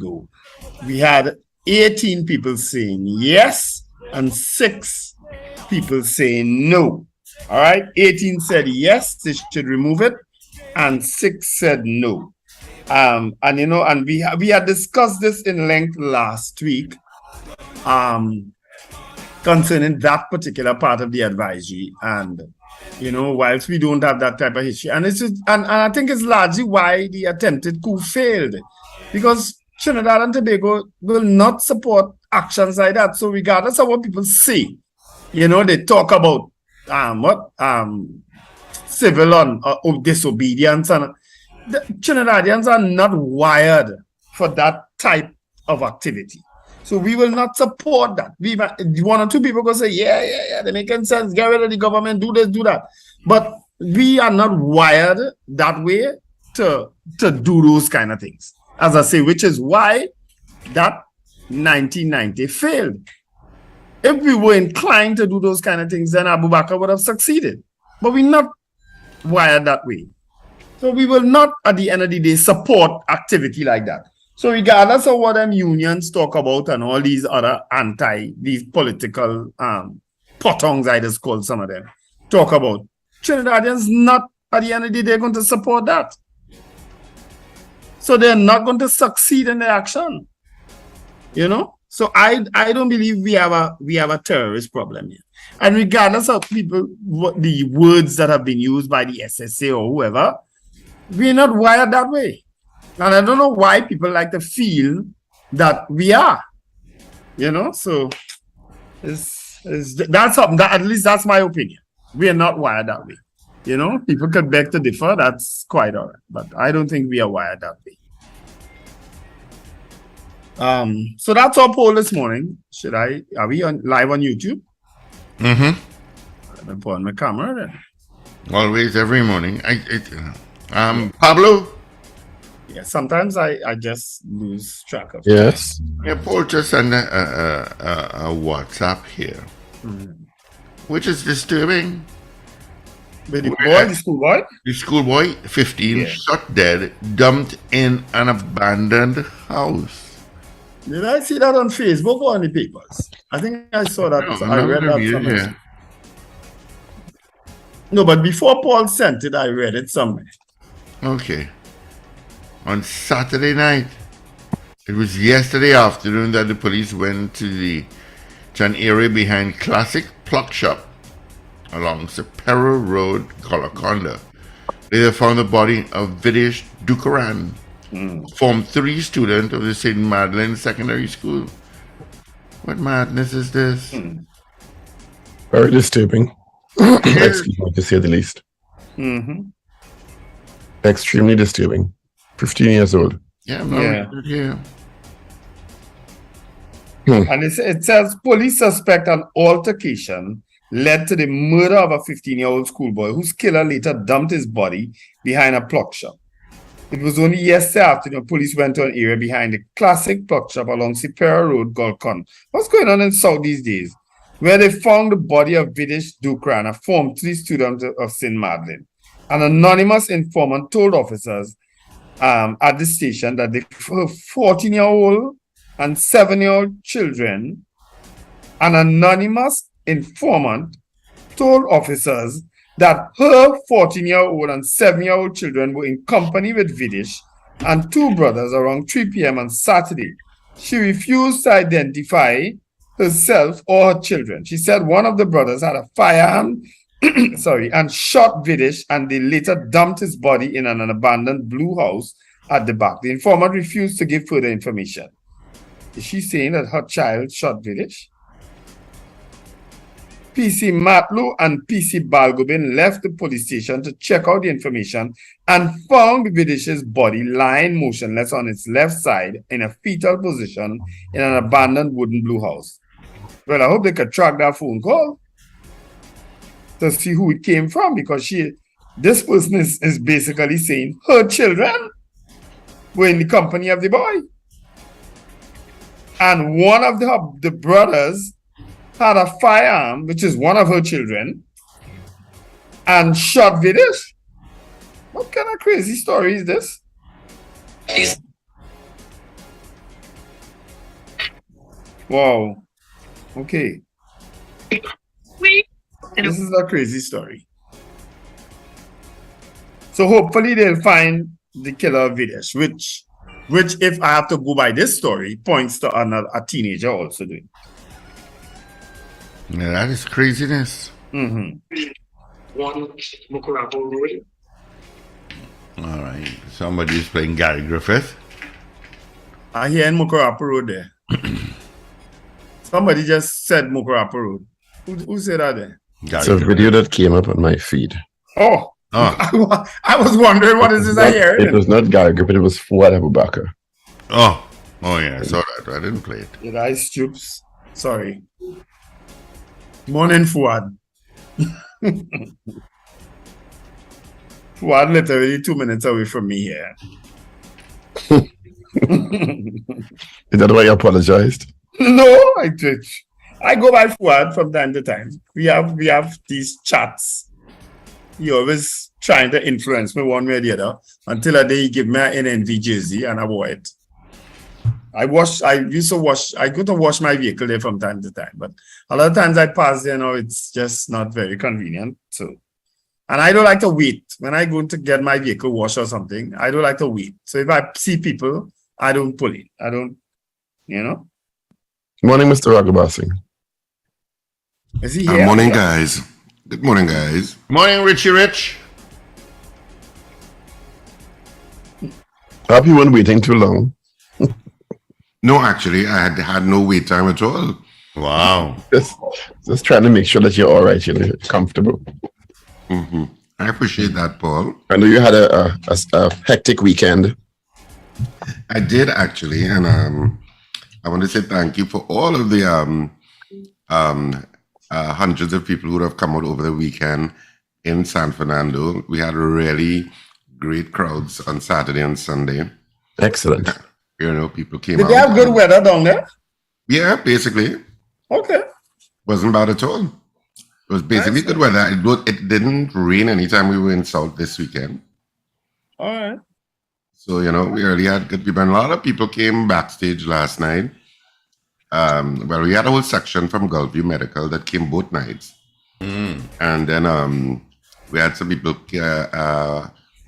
ago, we had 18 people saying yes and 6 people saying no. All right, 18 said yes, they should remove it, and 6 said no. And we had discussed this in length last week, um, concerning that particular part of the advisory. And whilst we don't have that type of history, and I think it's largely why the attempted coup failed, because Trinidad and Tobago will not support actions like that. So regardless of what people say, they talk about civil disobedience, and the Trinidadians are not wired for that type of activity. So we will not support that. One or two people go say, yeah, they making sense. Get rid of the government, do this, do that. But we are not wired that way to do those kind of things. As I say, which is why that 1990 failed. If we were inclined to do those kind of things, then Abubakar would have succeeded. But we're not wired that way. So we will not, at the end of the day, support activity like that. So regardless of what them unions talk about and all these other these political potongs, I just call some of them, talk about, Trinidadians not, at the end of the day, going to support that. So they're not going to succeed in their action. So I don't believe we have a terrorist problem here. And regardless of the words that have been used by the SSA or whoever, we're not wired that way. And I don't know why people like to feel that we are. So that's something that, at least that's my opinion. We are not wired that way. People could beg to differ, that's quite all right. But I don't think we are wired that way. So that's our poll this morning. Are we live on YouTube? Mm-hmm. Let me put on my camera then. Always, every morning. Pablo? Yeah, sometimes I just lose track of Yes. Yeah, Paul just sent a WhatsApp here, which is disturbing. With the schoolboy? The schoolboy, 15, shot dead, dumped in an abandoned house. Did I see that on Facebook or on the papers? I think I saw that. No, I read that somewhere. No, but before Paul sent it, I read it somewhere. Okay. On Saturday night, it was yesterday afternoon that the police went to an area behind Classic Pluck Shop along Sapero Road, Golconda. They found the body of Videsh Dukaran, Form 3 student of the St. Madeleine Secondary School. What madness is this? Very disturbing. Excuse me, to say the least. Extremely disturbing. 15 years old. Yeah, I'm not reading it here. And it says police suspect an altercation led to the murder of a 15-year-old schoolboy whose killer later dumped his body behind a pluck shop. It was only yesterday afternoon police went to an area behind the Classic Pluck Shop along Sapero Road, Golconda. What's going on in South these days? Where they found the body of Videsh Dukran, a Form 3 student of St. Madeleine. An anonymous informant told officers at the station that the 14-year-old and 7-year-old children, an anonymous informant told officers that her 14-year-old and 7-year-old children were in company with Videsh and 2 brothers around 3 p.m. on Saturday. She refused to identify herself or her children. She said one of the brothers had a firearm and shot Videsh, and they later dumped his body in an abandoned blue house at the back. The informant refused to give further information. Is she saying that her child shot Videsh? PC Matlu and PC Balgobin left the police station to check out the information and found Videsh's body lying motionless on its left side in a fetal position in an abandoned wooden blue house. Well, I hope they could track that phone call to see who it came from, because this person is basically saying her children were in the company of the boy. And one of the brothers had a firearm, which is one of her children, and shot Videsh. What kind of crazy story is this? Wow. Okay. This is a crazy story. So hopefully they'll find the killer of Videsh, which if I have to go by this story, points to a teenager also doing. Yeah, that is craziness. Mm-hmm. All right. Somebody is playing Gary Griffith. I hear in Mukurapa Road there. Somebody just said Mukurapa Road. Who said that there? It's a video that came up on my feed. Oh. I was wondering what is this I hear. It was not Gary Griffith, it was Fuad Abubakar. Oh yeah, I saw that. I didn't play it. Did I stoops? Sorry. Morning, Fuad. Fuad literally 2 minutes away from me here. Is that why you apologized? No, I did. I go by Fuad from time to time. We have these chats. He always trying to influence me one way or the other until a day he give me an NNV jersey and I wore it. I go to wash my vehicle there from time to time, but a lot of times I pass there now, it's just not very convenient. So, and I don't like to wait. When I go to get my vehicle washed or something, I don't like to wait. So if I see people, I don't pull it. I don't, Morning, Mr. Ragoobarsingh. Is he here? Morning, guys. Good morning, guys. Morning, Richie Rich. Hope you weren't waiting too long. No, actually, I had no wait time at all. Wow. Just trying to make sure that you're all right, you're comfortable. Mm-hmm. I appreciate that, Paul. I know you had a hectic weekend. I did, actually, and I want to say thank you for all of the hundreds of people who have come out over the weekend in San Fernando. We had really great crowds on Saturday and Sunday. Excellent. People came Did out. they have good weather down there? Yeah, basically. Okay. Wasn't bad at all. It was basically good weather. It didn't rain anytime we were in South this weekend. All right. So, we really had good people. And a lot of people came backstage last night. Well, we had a whole section from Gulfview Medical that came both nights. And then we had some people,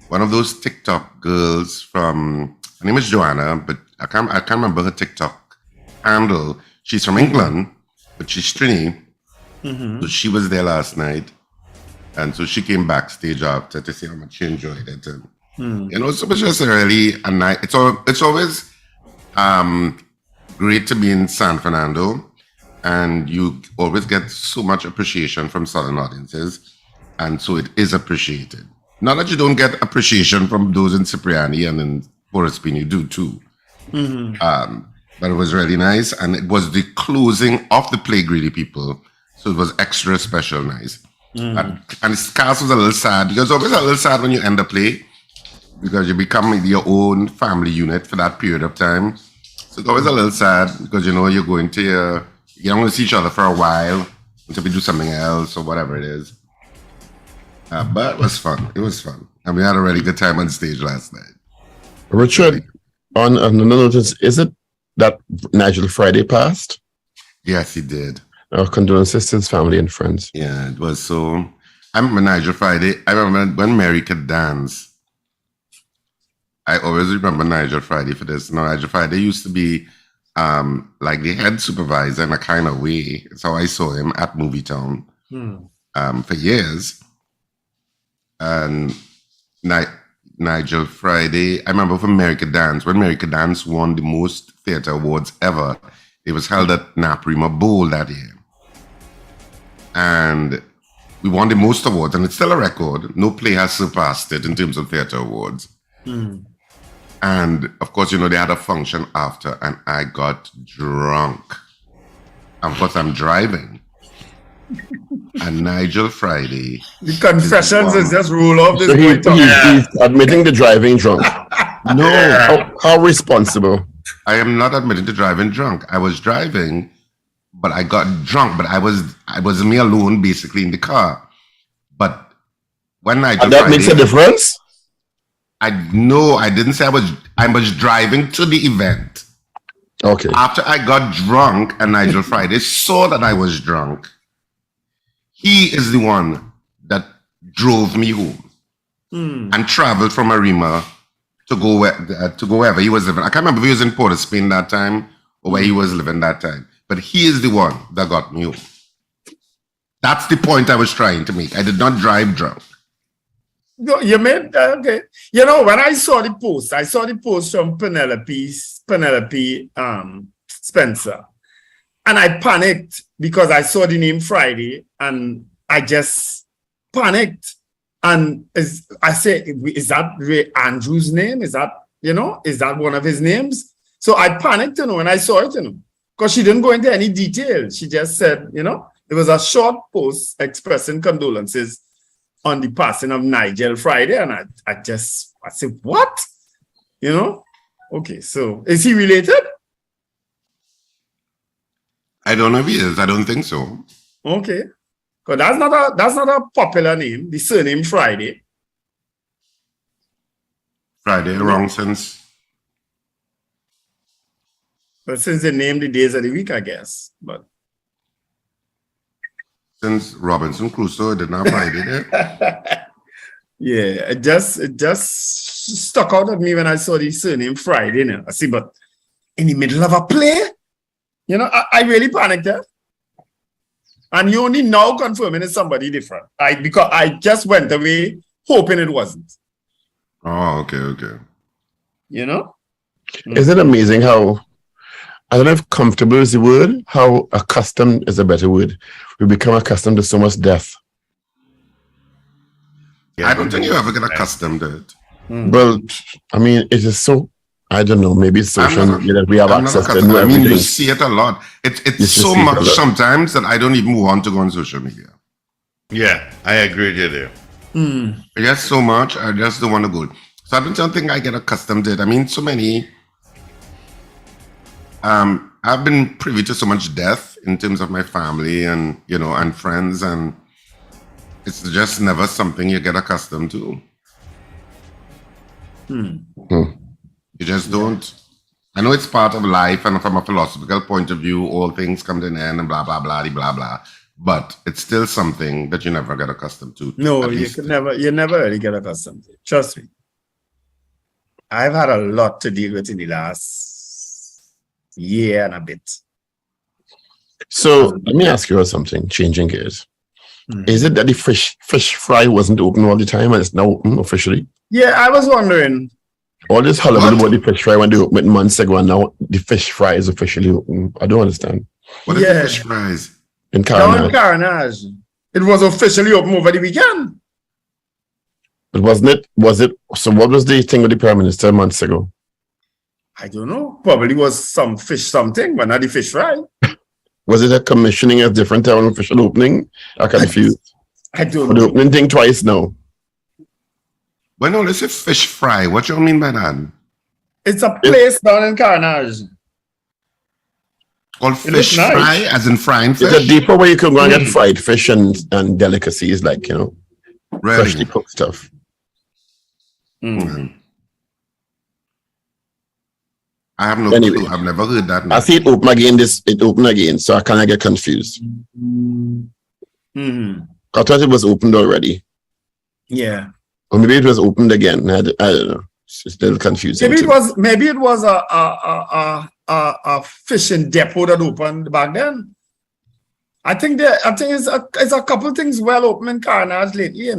one of those TikTok girls from, her name is Joanna, but I can't remember her TikTok handle. She's from England, but she's Trini. So she was there last night. And so she came backstage after to see how much she enjoyed it. And, so it was just really a night. It's always great to be in San Fernando, and you always get so much appreciation from Southern audiences, and so it is appreciated. Not that you don't get appreciation from those in Cipriani and in Forest Green, you do too. But it was really nice, and it was the closing of the Play Greedy people, so it was extra special nice. And the cast was a little sad, because it's always a little sad when you end a play, because you become your own family unit for that period of time. So it's always a little sad because, you're going to you don't want to see each other for a while until we do something else or whatever it is. But it was fun. It was fun. And we had a really good time on stage last night. Richard, on another notice, is it that Nigel Friday passed? Yes, he did. Our condolences to his family and friends. Yeah, it was so. I remember Nigel Friday. I remember when Mary could dance. I always remember Nigel Friday for this. No, Nigel Friday used to be like the head supervisor in a kind of way. That's how I saw him at Movietown for years. And Nigel Friday, I remember from America Dance, when America Dance won the most theater awards ever, it was held at Naprima Bowl that year. And we won the most awards, and it's still a record. No play has surpassed it in terms of theater awards. And of course, they had a function after, and I got drunk. And of course, I'm driving. And Nigel Friday. The confessions is just rule off this So point. he's admitting to driving drunk. No. How responsible? I am not admitting to driving drunk. I was driving, but I got drunk. But I was me alone, basically, in the car. But when Nigel And that Friday, makes a difference? I didn't say I was driving to the event. Okay. After I got drunk and Nigel Friday saw that I was drunk, he is the one that drove me home and traveled from Arima to go wherever he was living. I can't remember if he was in Port of Spain that time or where he was living that time, but he is the one that got me home. That's the point I was trying to make. I did not drive drunk. No, you made okay. You know, when I saw the post from Penelope Spencer, and I panicked because I saw the name Friday, and I just panicked. And I said, is that Ray Andrews' name? Is that one of his names? So I panicked, when I saw it, because she didn't go into any detail. She just said, it was a short post expressing condolences on the passing of Nigel Friday. And I said, what? Okay, so is he related? I don't know if he is. I don't think so. Okay. Because that's not a popular name, the surname Friday. Friday, wrong since. But since they named the days of the week, I guess. But since Robinson Crusoe did not Friday there. Yeah, it just stuck out at me when I saw the surname Friday. I see, but in the middle of a play, I really panicked there. And you only now confirming it's somebody different. Because I just went away hoping it wasn't. Oh, okay. Is it amazing how, I don't know if comfortable is the word, how accustomed is a better word. We become accustomed to so much death. Yeah, I don't think you ever get accustomed to it. Well, I mean, it is so, I don't know, maybe it's social media that we have access to. I mean, you see it a lot. It's so much sometimes that I don't even move on to go on social media. Yeah, I agree with you there. Just so much, I just don't want to go. So I don't think I get accustomed to it. I mean, so many, I've been privy to so much death in terms of my family and, and friends, and it's just never something you get accustomed to. You just don't. I know it's part of life, and from a philosophical point of view, all things come to an end and blah, blah, blah, blah, blah. But it's still something that you never get accustomed to. No, you never really get accustomed to it. Trust me. I've had a lot to deal with in the last year and a bit. So let me ask you something, changing gears. Is it that the fish fry wasn't open all the time and it's now open officially? Yeah, I was wondering. All this hullabaloo about the fish fry when they opened months ago, and now the fish fry is officially open. I don't understand. What is the fish fries? In Carnage. No, in Carnage. It was officially open over the weekend. But wasn't it? So what was the thing with the Prime Minister months ago? I don't know. Probably was some fish something, but not the fish fry. Was it a commissioning of different town official opening? I'm confused. I don't know. The opening thing twice now. Well, no, let's say fish fry. What you mean by that? It's a place down in Carnage. Called fish fry, as in frying fish? It's a depot where you can go and get fried fish and delicacies, like, freshly cooked stuff. I have no clue. I've never heard that. I see it open again, so I kind of get confused. I thought it was opened already. Yeah. Or maybe it was opened again. I don't know. It's still confusing. Maybe it was a fishing depot that opened back then. I think it's a couple of things well open in Carnage lately,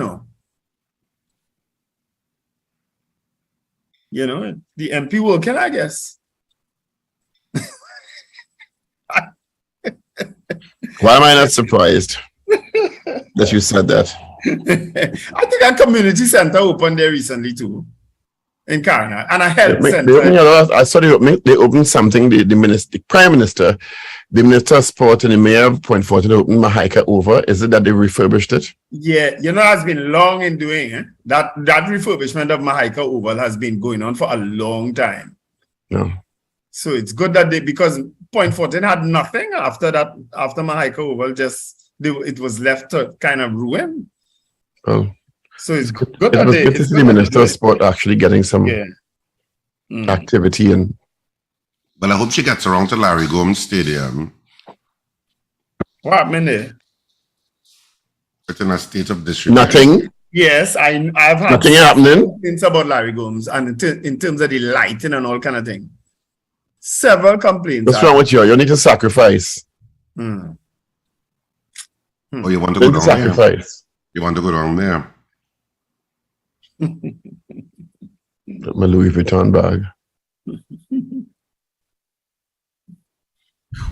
the MP working, I guess. Why am I not surprised that you said that? I think a community center opened there recently too, in Carnage, and a health center. I saw they opened something. The Prime Minister, the Minister of Sport, and the Mayor of Point Fortin opened Mahaika over. Is it that they refurbished it? Yeah, it's been long in doing that. That refurbishment of Mahaika Oval has been going on for a long time. No. So it's good that because Point Fortin had nothing after that. After Mahaika Oval, it was left to kind of ruin. Oh. So it's good. It was good to see the Minister of Sport actually getting some activity and. Well, I hope she gets around to Ragoobarsingh Stadium. What happened there? It's in a state of disrepair. Nothing. Yes, I've had Nothing happening. things about Ragoobarsingh and in terms of the lighting and all kind of thing. Several complaints. What's wrong with you? You need to sacrifice. Oh, you want to go You need to down there? sacrifice. You want to go down there? My Louis Vuitton bag.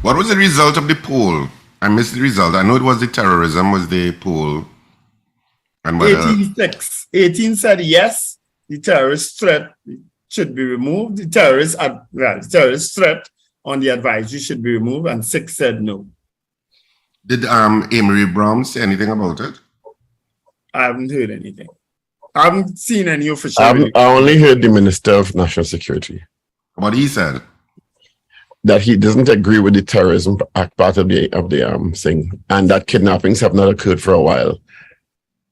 What was the result of the poll? I missed the result. I know it was the terrorism was the poll. And whether 18 said yes, the terrorist threat should be removed. The terrorist threat on the advisory should be removed, and 6 said no. Did Amory Brown say anything about it? I haven't heard anything. I haven't seen any official. I only heard the Minister of National Security. What he said? That he doesn't agree with the terrorism act part of the thing, and that kidnappings have not occurred for a while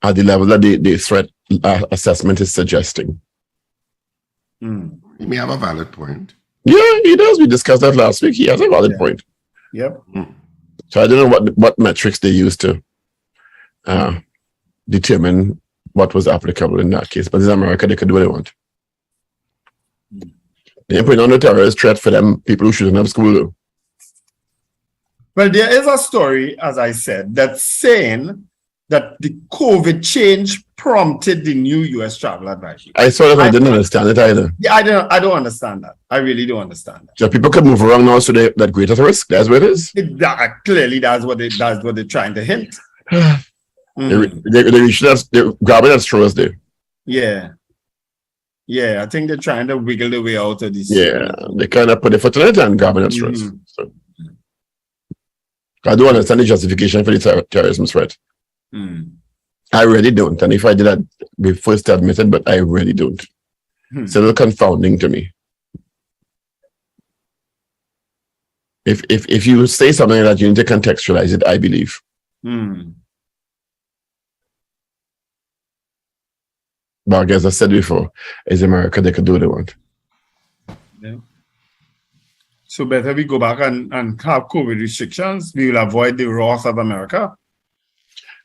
at the level that the threat assessment is suggesting. He may have a valid point. Yeah, he does. We discussed that last week. He has a valid point. Yep. So I don't know what metrics they used to determine what was applicable in that case. But in America, they could do what they want. They ain't putting on a terrorist threat for them people who shouldn't have school though. Well, there is a story, as I said, that's saying that the COVID change prompted the new U.S. travel advisory. I saw that. I didn't understand it either. Yeah, I don't understand that. I really don't understand that. So people could move around now, so they that greater risk. That's what it is. Clearly, that's what they're trying to hint. They reach that. They're grabbing at straws there. Yeah. Yeah, I think they're trying to wiggle their way out of this. Yeah, they kind of put their foot in it and grabbing at straws. So, I don't understand the justification for the terrorism threat. I really don't. And if I did that, we first admit it, but I really don't. It's a little confounding to me. If you say something like that, you need to contextualize it, I believe. But as I said before, is America, they could do what they want. Yeah. So better we go back and have COVID restrictions. We will avoid the wrath of America.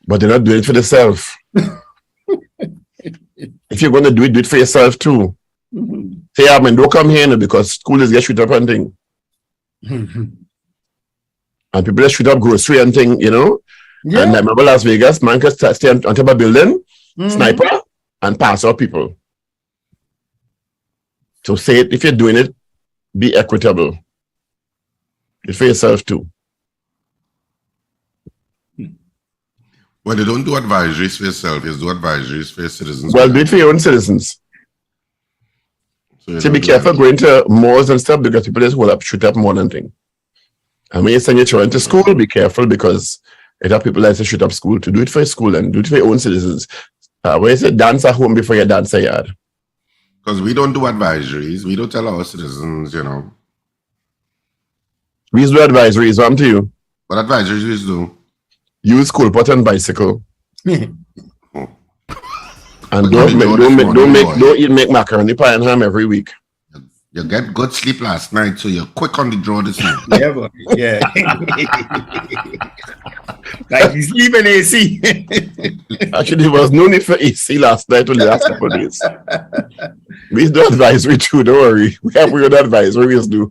But they're not doing it for themselves. If you're going to do it for yourself too. Say, I mean, don't come here now because school is get shoot up and thing. And people that shoot up grocery and thing, you know. Yeah. And I remember Las Vegas, man could stay on top of a building, sniper, and pass out people. So say it, if you're doing it, be equitable. It's for yourself too. Well, you don't do advisories for yourself, you do advisories for your citizens. Well, do it for your own citizens. So be careful going to malls and stuff because people just hold up, shoot up more than thing. And when you send your children to school, be careful because it have people that say shoot up school. To do it for your school and do it for your own citizens. When you say dance at home before you dance at yard. Because we don't do advisories. We don't tell our citizens, you know. We do advisories, what to you? What advisories we do? Use school pot and bicycle. And don't make macaroni pie and ham every week. You get good sleep last night, so you're quick on the draw this morning. Yeah, boy. Yeah. Like you sleep in AC. Actually, there was no need for AC last night or the last couple of days. We do advisory too, don't worry. We have weird advisory, we do.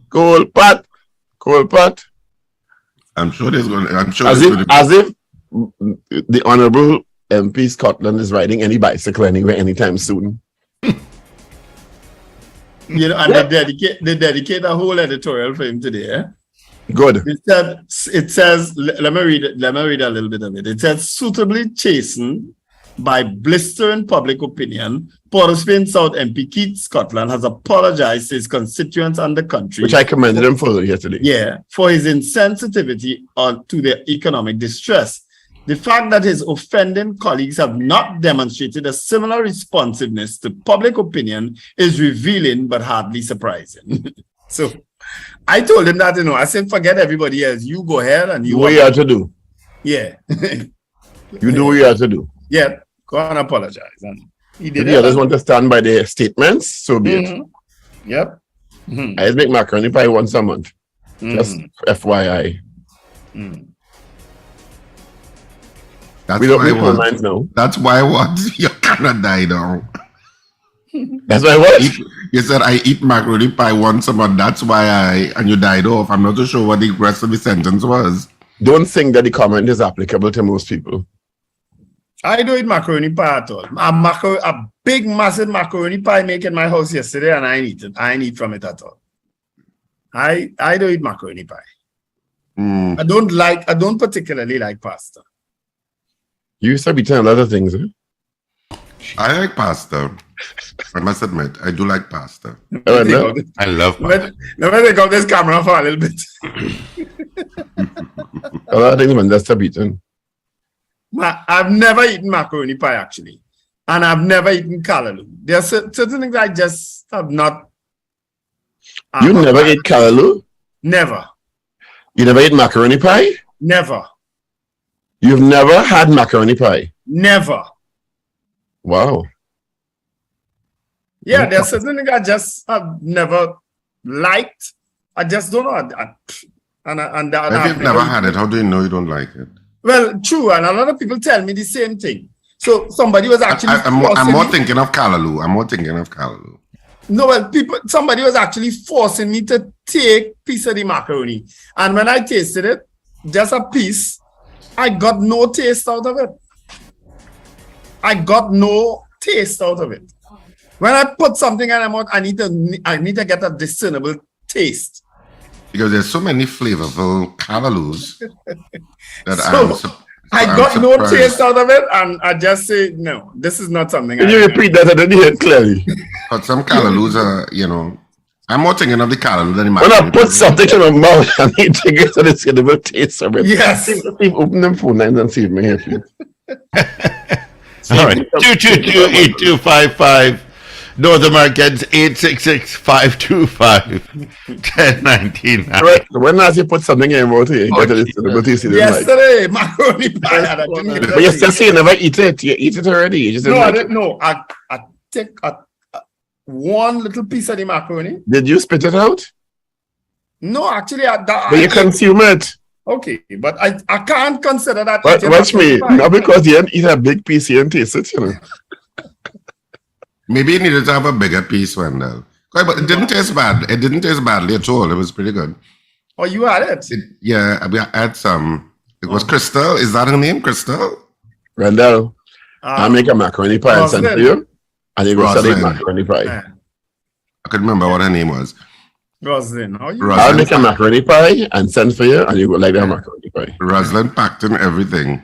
Cold pot. I'm sure there's going to... As if the Honorable MP Scotland is riding any bicycle anywhere anytime soon. You know, and they dedicate a whole editorial for him today. Eh? Good. It says, let me read a little bit of it. It says, suitably chastened by blistering public opinion, Port of Spain South MP Keith Scotland has apologized to his constituents and the country. Which I commended him for yesterday. Yeah, for his insensitivity to their economic distress. The fact that his offending colleagues have not demonstrated a similar responsiveness to public opinion is revealing but hardly surprising. So I told him that, I said, forget everybody else. You go ahead and you... What you have to do. Yeah. You do what you have to do. Yeah, go and apologize. And he did it. The others want to stand by their statements, so be it. Yep. I just make macaroni pie once a month. Just FYI. That's We don't why make what? lines now. That's why what? You cannot die now. That's why what? You said I eat macaroni pie once a month. That's why and you died off. I'm not too sure what the rest of the sentence was. Don't think that the comment is applicable to most people. I don't eat macaroni pie at all. A big, massive macaroni pie made in my house yesterday, and I didn't eat it. I didn't eat from it at all. I don't eat macaroni pie. I don't particularly like pasta. You used to be telling a lot of things, eh? I like pasta. I must admit, I do like pasta. Oh, no. I love pasta. Let me take out this camera for a little bit. A lot of things man just have eaten. I've never eaten macaroni pie, actually. And I've never eaten callaloo. There are certain things I just have not. You never ate callaloo? Never. You never ate macaroni pie? Never. You've never had macaroni pie? Never. Wow. Yeah, there's certain things I just have never liked. I just don't know. If you've never had it, how do you know you don't like it? Well, true, and a lot of people tell me the same thing. So somebody was actually. I'm more thinking of callaloo. No, well, somebody was actually forcing me to take piece of the macaroni, and when I tasted it, just a piece, I got no taste out of it. When I put something in my mouth, I need to get a discernible taste. Because there's so many flavorful callaloos that I got no taste out of it, and I just say, no, this is not something. Can you repeat that? I didn't hear it clearly. But some calaloos are, I'm more thinking of the callaloo than the When I put something in my mouth, I need to get a discernible taste of it. Yes. Open them phone lines and see if me here, please. All right. 222-8255. North Americans 866-525-1099. Right. When last you put something in your mouth, you got a discernible taste. Yesterday, macaroni pie. But you still say you never eat it. You eat it already. You just No, I didn't know. I take one little piece of the macaroni. Did you spit it out? No, actually, But you consume it. Okay, but I can't consider that. Watch me. Not because you didn't eat a big piece, you didn't taste it, Maybe you needed to have a bigger piece, Wendell. But it didn't taste bad. It didn't taste badly at all. It was pretty good. Oh, you had it? Yeah, we had some. It was Crystal. Is that her name, Crystal? Wendell, I'll make a macaroni pie and send for you. And you go study macaroni pie. Yeah. I couldn't remember what her name was. Roslyn, how you? I'll make a macaroni pie and send for you, and you go like that macaroni pie. Roslyn packed in everything.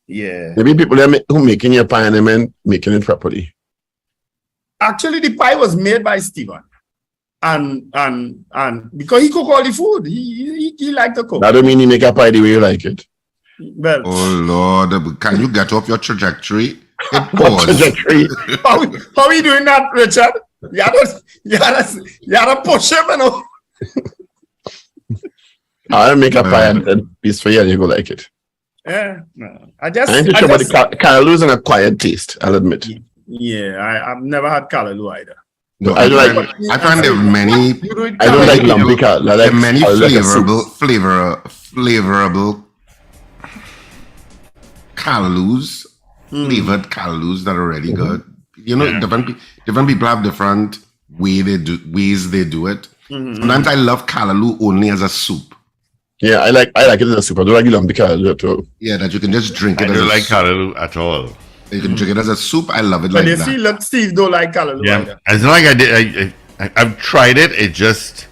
Yeah. Maybe people who making your pie and they meant making it properly. Actually, the pie was made by Stephen, and because he cook all the food, he liked to cook. That don't mean you make a pie the way you like it. Well, Oh Lord, can you get off your trajectory? It What trajectory? how are you doing that, Richard? You gotta push him, you know. I'll make a pie and then piece for you, and you go like it. Yeah, no. I ain't too sure about the callaloo's an acquired taste. I'll admit. I've never had callaloo either. No, I like. I find there are many. I don't like lumpy callaloo. There Like are many flavorable. flavorable calaloos, flavored calaloos that are really good. Different people have different ways they do it. Sometimes I love callaloo only as a soup. Yeah, I like it as a soup. I don't like lumpy callaloo at all. Yeah, that you can just drink it. I don't like callaloo at all. You can drink it as a soup. I love it But like you that. see, look, Steve don't like callaloo Yeah, either. as long as I've tried it. It's just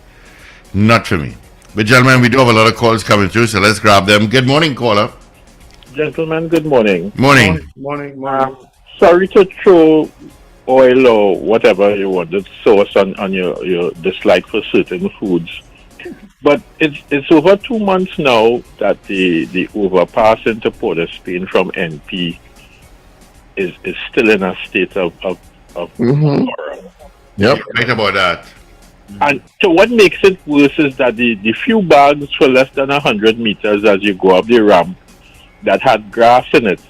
not for me. But gentlemen, we do have a lot of calls coming through, so let's grab them. Good morning, caller. Gentlemen, good morning. Morning. Morning. Sorry to throw oil or whatever you want, the sauce on your dislike for certain foods. But it's over 2 months now that the overpass into Port of Spain from NP is still in a state of horror. Yep. Right about that. And so what makes it worse is that the few bags for less than 100 meters as you go up the ramp that had grass in it,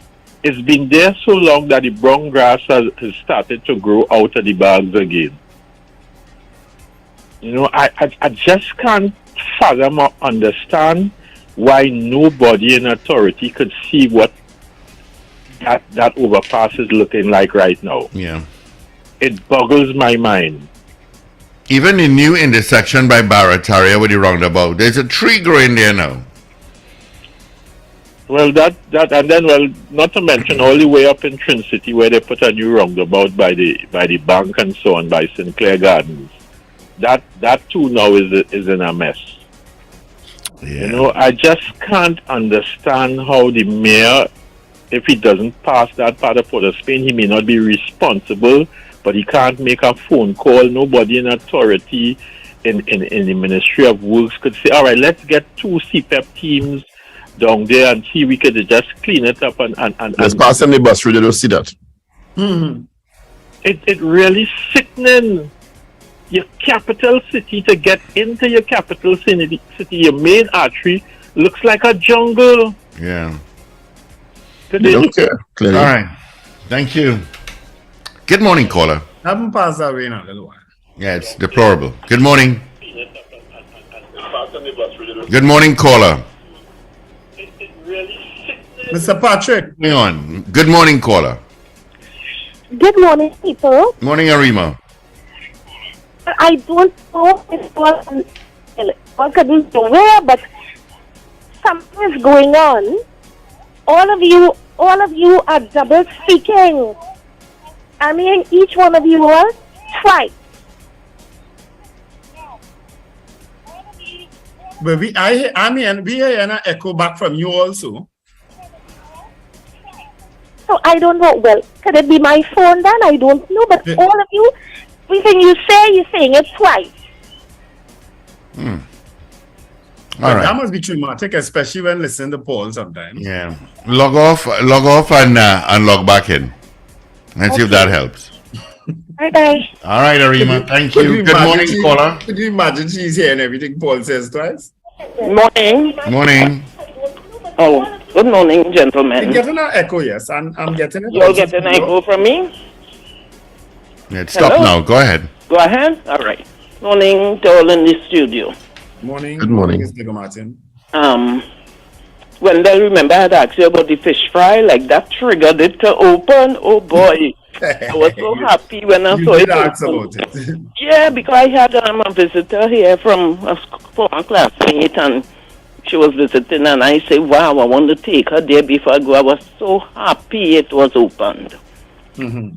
it's been there so long that the brown grass has started to grow out of the bags again. I just can't fathom or understand why nobody in authority could see what that overpass is looking like right now. Yeah. It boggles my mind. Even the new intersection by Barataria with the roundabout, there's a tree growing there now. Well, that and then, well, not to mention all the way up in Trinity where they put a new roundabout by the bank and so on, by Sinclair Gardens. That too now is in a mess. Yeah. I just can't understand how the mayor, if he doesn't pass that part of Port of Spain, he may not be responsible, but he can't make a phone call. Nobody in authority in the Ministry of Works could say, all right, let's get 2 CPEP teams down there and see we could just clean it up and let's pass on the bus road, you don't see that. It really sickening. Your capital city, to get into your capital city, your main artery, looks like a jungle. Yeah. They don't care, clearly. All right. Thank you. Good morning, caller. Haven't passed that way in a little while. Yeah, it's deplorable. Good morning. Good morning, caller. Mr. Patrick. Hang on. Good morning, caller. Good morning, people. Morning, Arima. I don't know if it was nowhere, but something is going on. All of you are double speaking. I mean, each one of you are twice. But we hear an echo back from you also. So I don't know. Well, could it be my phone then? I don't know. But all of you, everything you say, you're saying it twice. All right. That must be traumatic, especially when listening to Paul sometimes. Yeah. Log off and log back in. And see if that helps. Bye-bye. All right, Arima. Thank Could you. Good morning, caller. Could you imagine she's hearing everything Paul says twice? Morning. Morning. Oh, good morning, gentlemen. I'm getting an echo, yes. I'm getting it. You'll get an echo from me? Yeah, stop Hello? now. Go ahead. Go ahead. All right. Morning to all in the studio. Morning. Good morning. Mr. Martin. Wendell, remember I had asked you about the fish fry? Like that triggered it to open. Oh boy. I was so happy when I You saw did it. ask open. about it. Yeah, because I had a visitor here from a former classmate, and she was visiting, and I said, wow, I want to take her there before I go. I was so happy it was opened.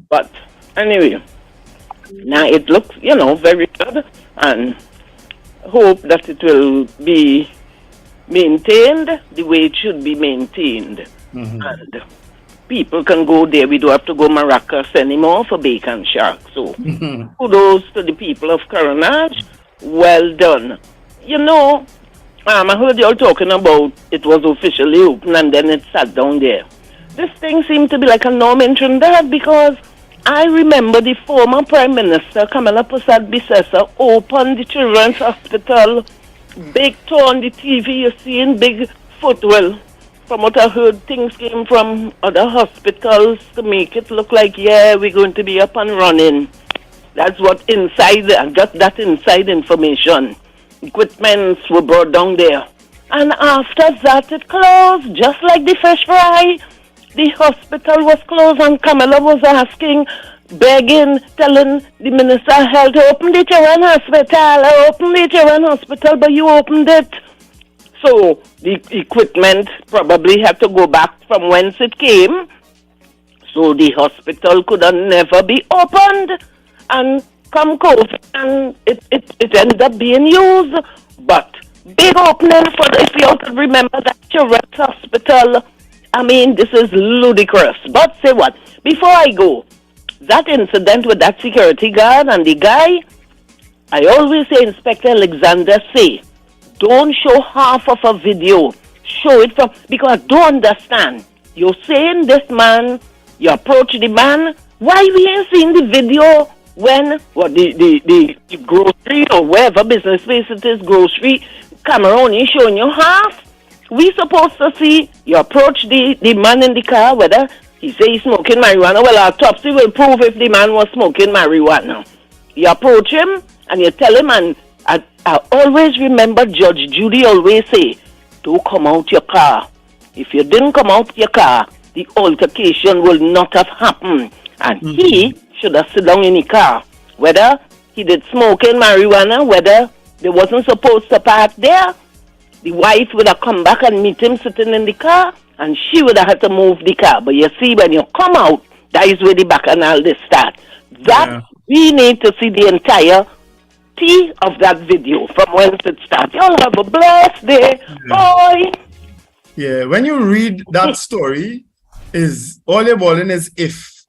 But anyway, now it looks, very good, and hope that it will be maintained the way it should be maintained. And people can go there. We don't have to go Maracas anymore for bacon shark. So kudos to the people of Coronage. Well done. I heard you all talking about it was officially open and then it sat down there. This thing seemed to be like a norm in Trinidad because I remember the former Prime Minister, Kamala Prasad Bisesa, opened the Children's Hospital. Big tour on the TV, you're seeing big footwell. From what I heard, things came from other hospitals to make it look like, yeah, we're going to be up and running. That's what I got that inside information. Equipments were brought down there. And after that, it closed, just like the fish fry. The hospital was closed and Kamala was asking, begging, telling the Minister of Health, open the children's hospital, open the children's hospital, but you opened it. So the equipment probably had to go back from whence it came. So the hospital could never be opened. And come COVID, and it ended up being used. But big opening if you all could remember that children's hospital. I mean, this is ludicrous. But say what? Before I go, that incident with that security guard and the guy, I always say, Inspector Alexander, say, don't show half of a video. Show it from, because I don't understand. You're saying this man, you approach the man, why we ain't seen the video when the grocery or wherever business place it is, grocery, camera only showing you half? We supposed to see, you approach the man in the car, whether he say he's smoking marijuana. Well, our autopsy will prove if the man was smoking marijuana. You approach him and you tell him, and I always remember Judge Judy always say, don't come out your car. If you didn't come out your car, the altercation will not have happened. And he should have sit down in the car. Whether he did smoking marijuana, whether they wasn't supposed to park there, the wife would have come back and meet him sitting in the car, and she would have had to move the car. But you see, when you come out, that is where the bacchanal they start. That we need to see the entire tea of that video from whence it starts. Y'all have a blessed day. Bye. Yeah, when you read that story, is all you're boiling is if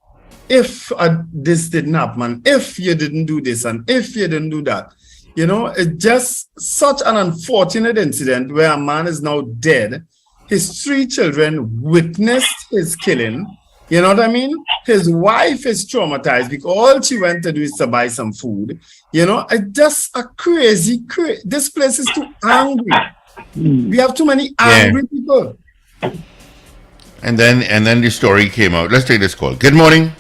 this didn't happen, if you didn't do this, and if you didn't do that. You know, it's just such an unfortunate incident where a man is now dead. His 3 children witnessed his killing. You know what I mean? His wife is traumatized because all she went to do is to buy some food. You know, it's just a crazy. This place is too angry. We have too many angry people. And then the story came out. Let's take this call. Good morning.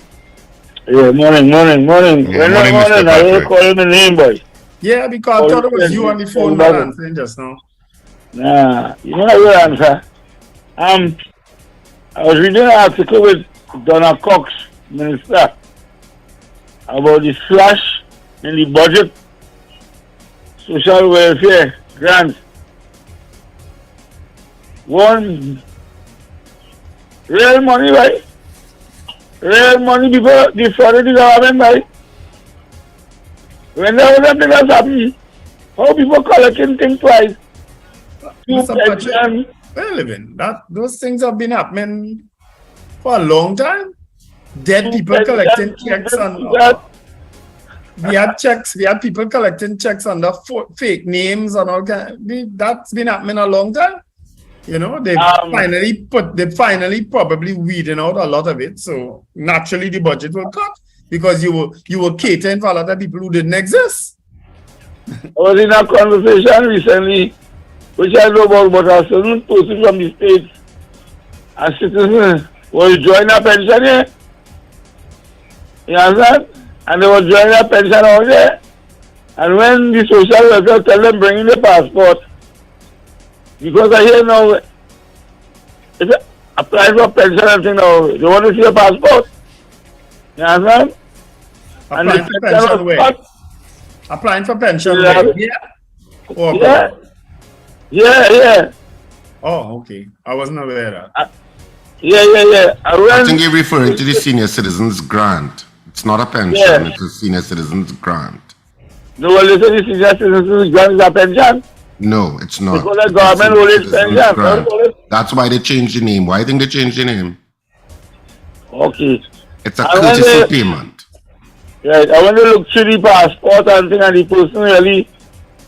Yeah, morning. Yeah, morning, Mr. I will Patrick. call him a name, boy. Yeah, because I thought it was you on the phone not answering just now. Nah, you know your answer. I was reading an article with Donna Cox, Minister, about the slash in the budget, social welfare grants. One real money, right? Real money before defrauded the government, right? When there was something else happened, how people collecting things twice? Mr. Patrick, those things have been happening for a long time. Dead people collecting checks on. We had people collecting checks under fake names and all that. That's been happening a long time. You know, they finally probably weeding out a lot of it. So naturally the budget will cut because you were catering for a lot of people who didn't exist. I was in a conversation recently, which I know about, but a certain person from the States, a citizen, was joining a pension here. You understand? And they were joining a pension out there. And when the social welfare tell them bring in the passport, because I hear now, if you apply for pension and thing now, they want to see a passport. You understand? Applying for pension where? Applying for pension where? Yeah. Oh, okay. I wasn't aware of that. Yeah. I think you're referring to the senior citizens grant. It's not a pension, it's a senior citizens grant. No, well, listen, the senior citizens grant is a pension. No, it's not. Because the government will pension. That's why they changed the name. Why do you think they changed the name? Okay. It's a courtesy payment. Right. I want to look through the passport and thing, and the person really,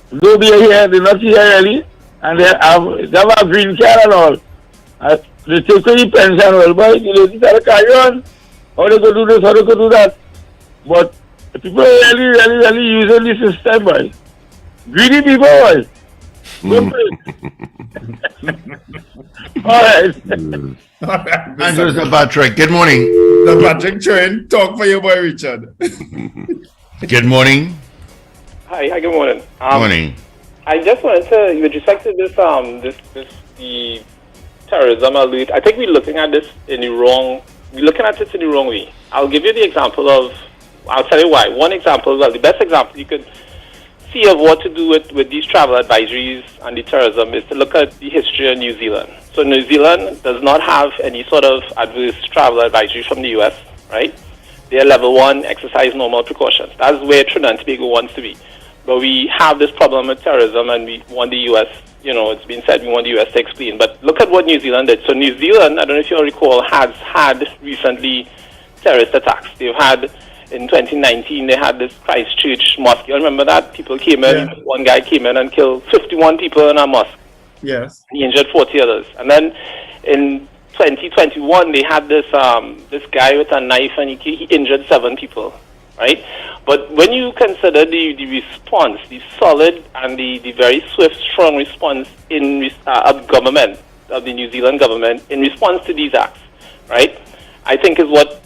though they here, they're not here really, and they have a green card and all. They take away the pension, well, boy, the ladies are carry on. How they could do this, how they could do that. But the people are really using the system, boy. Greedy people, boy. All right. Andrew, Mr. Patrick. Good morning. The Patrick Train, talk for your boy Richard. Good morning. Hi, good morning. Morning. I just wanted to, with respect to the terrorism alert, I think we're looking at this in the wrong way. I'll give you the example of, I'll tell you why. One example, well, the best example you could see of what to do with these travel advisories and the terrorism is to look at the history of New Zealand. So New Zealand does not have any sort of adverse travel advisory from the US, right? They're level 1, exercise normal precautions. That's where Trinidad and Tobago wants to be. But we have this problem with terrorism and we want the US, it's been said we want the US to explain. But look at what New Zealand did. So New Zealand, I don't know if you'll recall, has had recently terrorist attacks. They've had, in 2019, they had this Christchurch mosque. You remember that? People came in, one guy came in and killed 51 people in a mosque. Yes. He injured 40 others. And then in 2021, they had this guy with a knife and he injured 7 people, right? But when you consider the response, the solid and the very swift, strong response of government, of the New Zealand government, in response to these acts, right, I think is what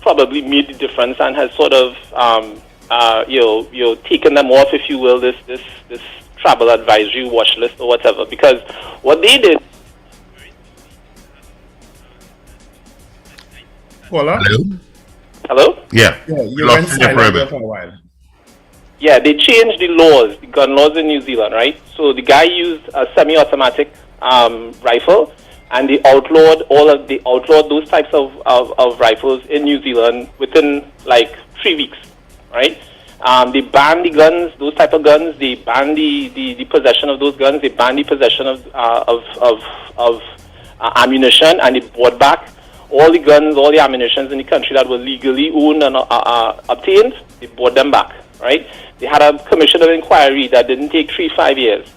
probably made the difference and has sort of, taken them off, if you will, this travel advisory watch list or whatever, because what they did. Caller? Hello? Yeah. Yeah, you Lost went you there for a silent bit. there for a while. Yeah, they changed the laws, the gun laws in New Zealand, right? So the guy used a semi-automatic rifle, and they outlawed those types of rifles in New Zealand within like 3 weeks, right? They banned the guns, those type of guns. They banned the possession of those guns. They banned the possession of ammunition, and they brought back all the guns, all the ammunitions in the country that were legally owned and obtained. They brought them back, right? They had a commission of inquiry that didn't take 3-5 years.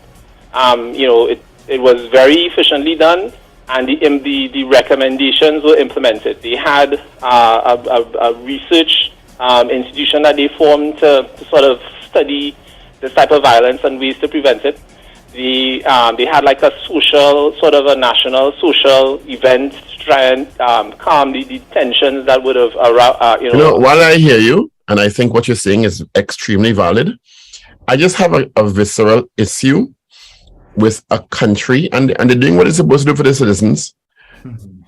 It was very efficiently done, and the recommendations were implemented. They had a research institution that they formed to sort of study this type of violence and ways to prevent it. They had like a a national social event to try and calm the tensions that would have while I hear you, and I think what you're saying is extremely valid, I just have a visceral issue with a country, and they're doing what it's supposed to do for the citizens,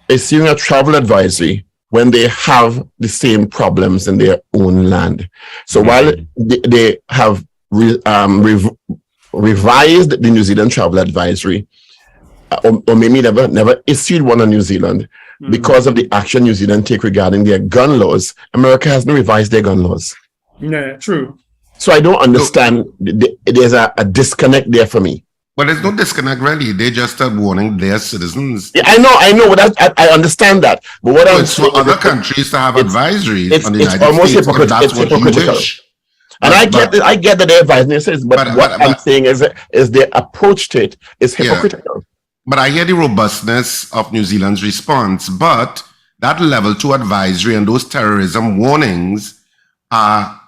issuing a travel advisory when they have the same problems in their own land. So while they have revised the New Zealand travel advisory, or maybe never issued one on New Zealand, because of the action New Zealand take regarding their gun laws, America hasn't revised their gun laws. Yeah, true. So I don't understand. There's a disconnect there for me. Well, there's no disconnect really. They just are warning their citizens. Yeah, I know. But I understand that. But what I'm it's for other countries to have advisories on the United almost States, if that's it's what you hypocritical. wish. And I get that they're advising their citizens, but what I'm saying is their approach to it is hypocritical. But I hear the robustness of New Zealand's response, but that level 2 advisory and those terrorism warnings are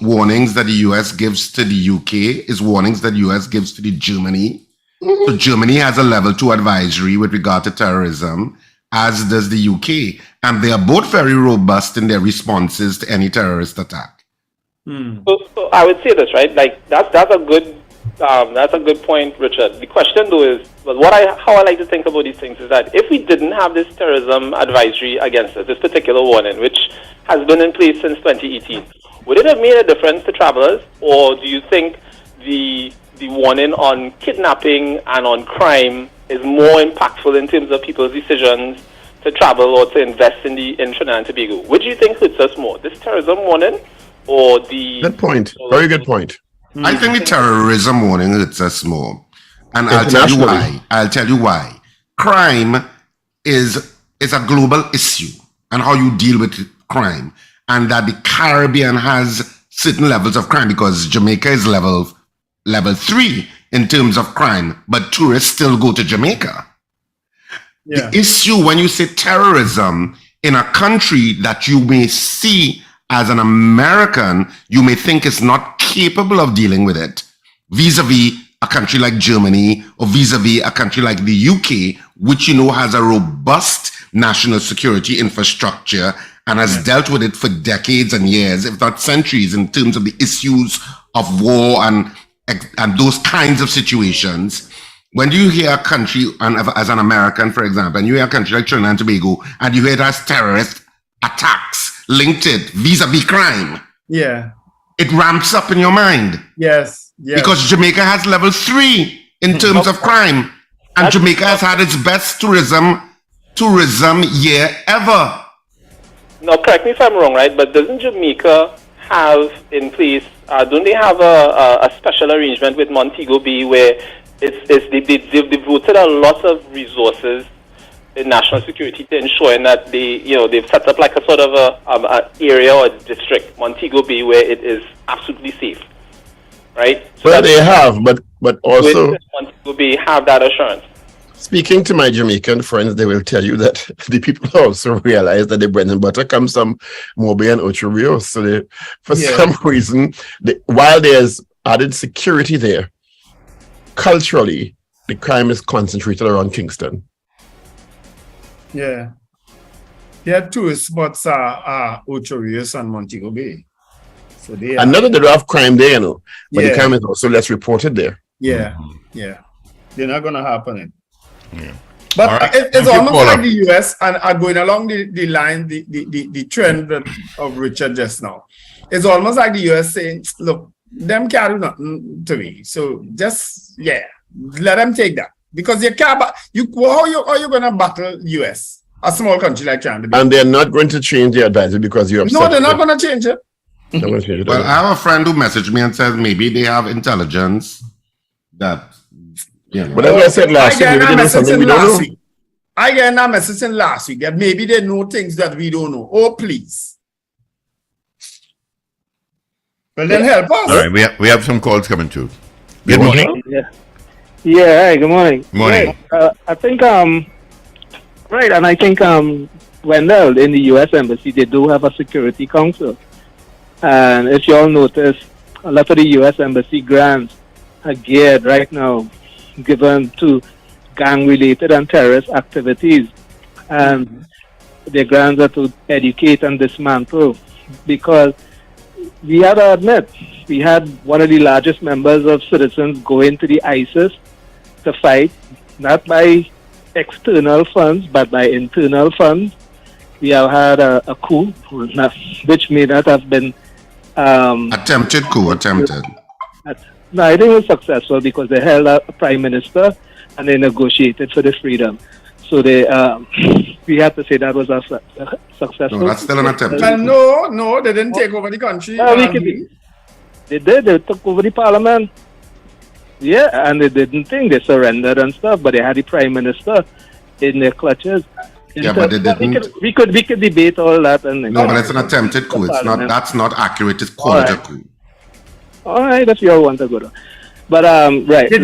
warnings that the US gives to the UK, is warnings that the US gives to the Germany. So Germany has a level 2 advisory with regard to terrorism, as does the UK. And they are both very robust in their responses to any terrorist attack. So I would say this, right? Like that's a good point, Richard. The question though is, how I like to think about these things is that if we didn't have this terrorism advisory against us, this particular warning, which has been in place since 2018, would it have made a difference to travelers, or do you think the warning on kidnapping and on crime is more impactful in terms of people's decisions to travel or to invest in Trinidad and Tobago? Which do you think hurts us more, this terrorism warning or the... Good point. Very good point. I think the terrorism warning hurts us more. And I'll tell you why. Crime is a global issue, and how you deal with crime. And that the Caribbean has certain levels of crime, because Jamaica is level 3 in terms of crime, but tourists still go to Jamaica. Yeah. The issue when you say terrorism in a country that you may see as an American, you may think is not capable of dealing with it, vis-a-vis a country like Germany or vis-a-vis a country like the UK, which has a robust national security infrastructure and has dealt with it for decades and years, if not centuries, in terms of the issues of war and those kinds of situations. When you hear a country, as an American, for example, and you hear a country like Trinidad and Tobago, and you hear it has terrorist attacks linked it vis-a-vis crime, it ramps up in your mind. Yes. Because Jamaica has level 3 in terms of crime, and Jamaica has had its best tourism year ever. Now, correct me if I'm wrong, right? But doesn't Jamaica have in place? Don't they have a special arrangement with Montego Bay where they've devoted a lot of resources in national security to ensuring that they've set up like a sort of a area or district, Montego Bay, where it is absolutely safe, right? So well, they have, but also Montego Bay have that assurance. Speaking to my Jamaican friends, they will tell you that the people also realize that the bread and butter comes from Mobe and Ocho Rios. So for some reason, while there's added security there, culturally, the crime is concentrated around Kingston. Yeah. There are tourist spots Ocho Rios and Montego Bay. So they And not that they don't have crime there, you know, but Yeah. the crime is also less reported there. Yeah, yeah. They're not going to happen. Yeah. But All right. it's Thank you, almost Paula. like the US and going along the line, the trend of Richard just now. It's almost like the US saying, look, them can't do nothing to me. So just, let them take that. Because you can't, how you going to battle US? A small country like Canada. And they're not going to change the advisory because you're upset. No, they're not going to change it. They're not gonna change it. Well, I have a friend who messaged me and said maybe they have intelligence that, you know. But as I said last week, maybe they know something we don't know. I get a message in last week that maybe they know things that we don't know. Oh, please. Well, then help us. All right, we have some calls coming too. Good morning. Yeah. Hey, good morning. Morning. Yeah, I think right, and I think Wendell in the U.S. Embassy they do have a security council, and if you all notice, a lot of the U.S. Embassy grants are geared right now, given to gang-related and terrorist activities, and the grants are to educate and dismantle, because we have to admit, we had one of the largest members of citizens go into the ISIS to fight, not by external funds, but by internal funds. We have had a coup, which may not have been... attempted coup. No, I think it was successful because they held a prime minister and they negotiated for the freedom. So they, we have to say that was a successful. No, that's still an attempt. Well, no, they didn't take over the country. They did. They took over the parliament. Yeah, and they didn't think they surrendered and stuff, but they had the prime minister in their clutches. Yeah, but they didn't. We could debate all that. And No, but it's an attempted coup. It's not. That's not accurate. It's called a coup. All right, if you all want to go to. But right. Did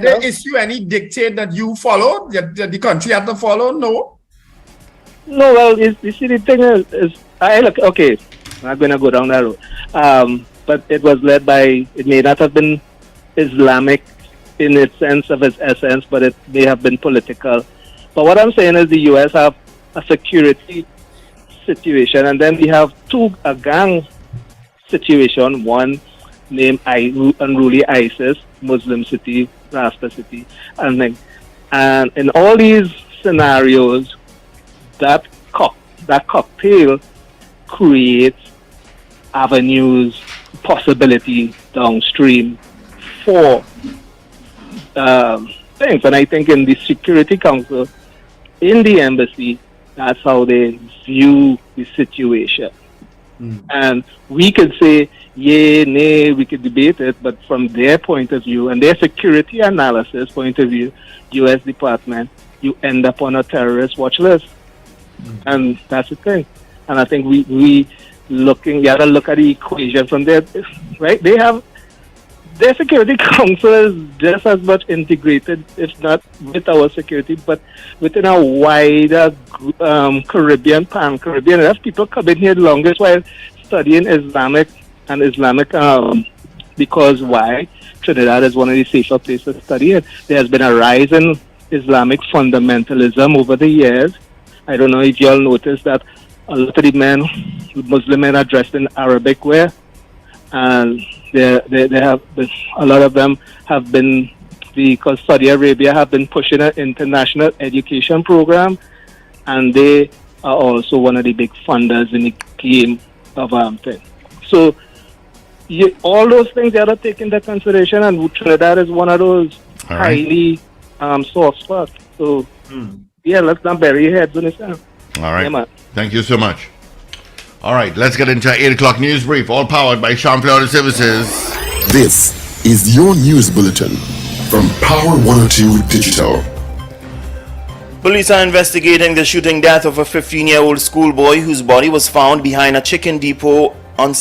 they issue any dictate that you followed? That the country had to follow? No. No, well, you see, the thing is I look okay. I'm not gonna go down that road. But it was led by. It may not have been Islamic in its sense of its essence, but it may have been political. But what I'm saying is the U.S. have a security situation, and then we have a gang situation. One named unruly ISIS, Muslim city, Rasta city, and in all these scenarios, that cocktail creates avenues, possibility downstream for things. And I think in the Security Council, in the embassy, that's how they view the situation. And we could say, yay, nay, we could debate it, but from their point of view and their security analysis point of view, U.S. Department, you end up on a terrorist watch list. And that's the thing. And I think we gotta look at the equation from there, right? They have their Security Council is just as much integrated, if not with our security, but within a wider Caribbean, Pan-Caribbean. Enough people come in here the longest while studying Islamic, because why? Trinidad is one of the safer places to study it. There has been a rise in Islamic fundamentalism over the years. I don't know if you all noticed that a lot of the Muslim men are dressed in Arabic wear, and they have been, a lot of them have been, because Saudi Arabia have been pushing an international education program, and they are also one of the big funders in the game of thing. So all those things they have to take into consideration, and Trinidad is one of those highly soft spots. So yeah, let's not bury your heads in the sand. All right. Yeah, thank you so much. All right, let's get into 8 o'clock news brief, all powered by Champlain Services. This is your news bulletin from Power 102 Digital. Police are investigating the shooting death of a 15-year-old schoolboy whose body was found behind a chicken depot on